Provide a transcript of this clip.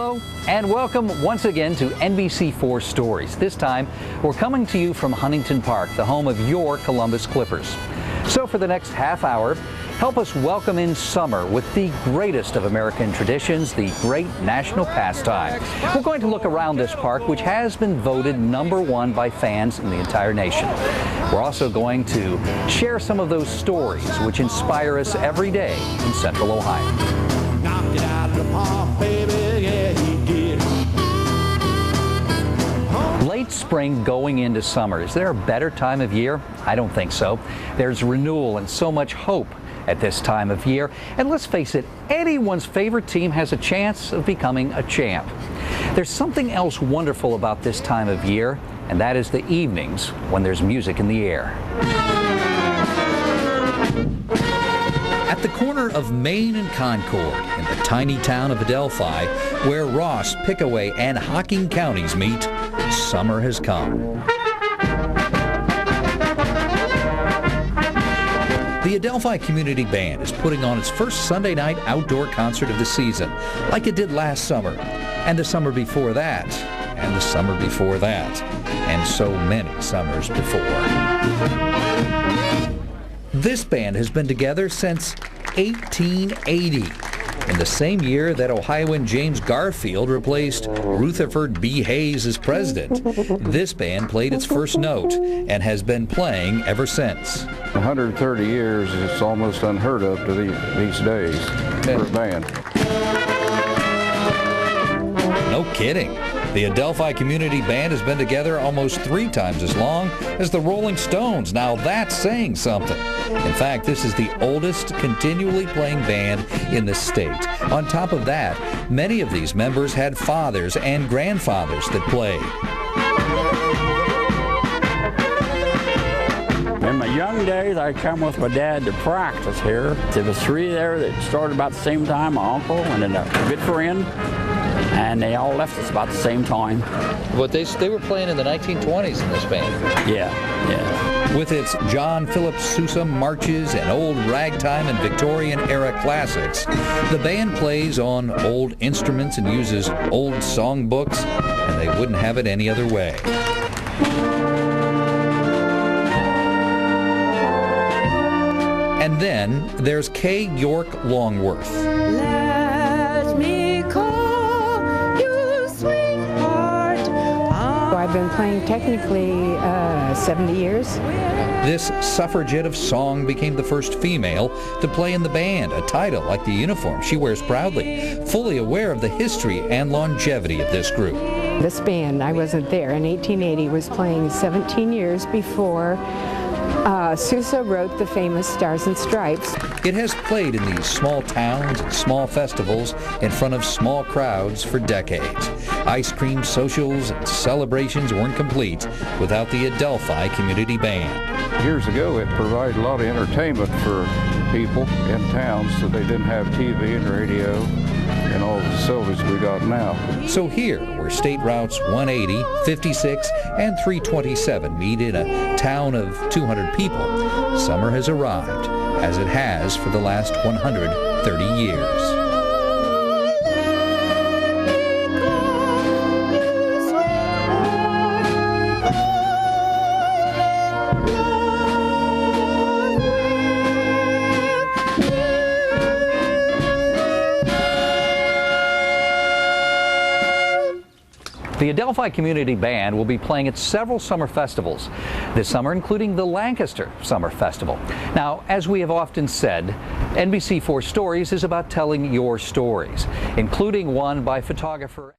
Hello and welcome once again to NBC4 Stories. This time we're coming to you from Huntington Park, the home of your Columbus Clippers. So for the next half hour, help us welcome in summer with the greatest of American traditions, the great national pastime. We're going to look around this park, which has been voted #1 by fans in the entire nation. We're also going to share some of those stories which inspire us every day in Central Ohio. Knocked it out of the park, baby, yeah, he did. Late spring going into summer. Is there a better time of year? I don't think so. There's renewal and so much hope at this time of year. And let's face it, anyone's favorite team has a chance of becoming a champ. There's something else wonderful about this time of year, and that is the evenings when there's music in the air. At the corner of Main and Concord, in the tiny town of Adelphi, where Ross, Pickaway, and Hocking counties meet, summer has come. The Adelphi Community Band is putting on its first Sunday night outdoor concert of the season, like it did last summer, and the summer before that, and the summer before that, and so many summers before. This band has been together since 1880, in the same year that Ohioan James Garfield replaced Rutherford B. Hayes as president. This band played its first note and has been playing ever since. 130 years is almost unheard of to these days for a band. No kidding. The Adelphi Community Band has been together almost 3 times as long as the Rolling Stones. Now that's saying something. In fact, this is the oldest continually playing band in the state. On top of that, many of these members had fathers and grandfathers that played. In my young days, I come with my dad to practice here. There was 3 there that started about the same time, my uncle and then a good friend. And they all left us about the same time. But they were playing in the 1920s in this band. Yeah. With its John Philip Sousa marches and old ragtime and Victorian-era classics, the band plays on old instruments and uses old songbooks, and they wouldn't have it any other way. And then there's Kay York Longworth. I've been playing technically 70 years. This suffragette of song became the first female to play in the band, a title like the uniform she wears proudly, fully aware of the history and longevity of this group. This band, I wasn't there, in 1880 was playing 17 years before Sousa wrote the famous Stars and Stripes. It has played in these small towns and small festivals in front of small crowds for decades. Ice cream socials and celebrations weren't complete without the Adelphi Community Band. Years ago, it provided a lot of entertainment for people in towns so they didn't have TV and radio and all the facilities we got now. So here, where State Routes 180, 56, and 327 meet in a town of 200 people, summer has arrived, as it has for the last 130 years. The Adelphi Community Band will be playing at several summer festivals this summer, including the Lancaster Summer Festival. Now, as we have often said, NBC4 Stories is about telling your stories, including one by photographer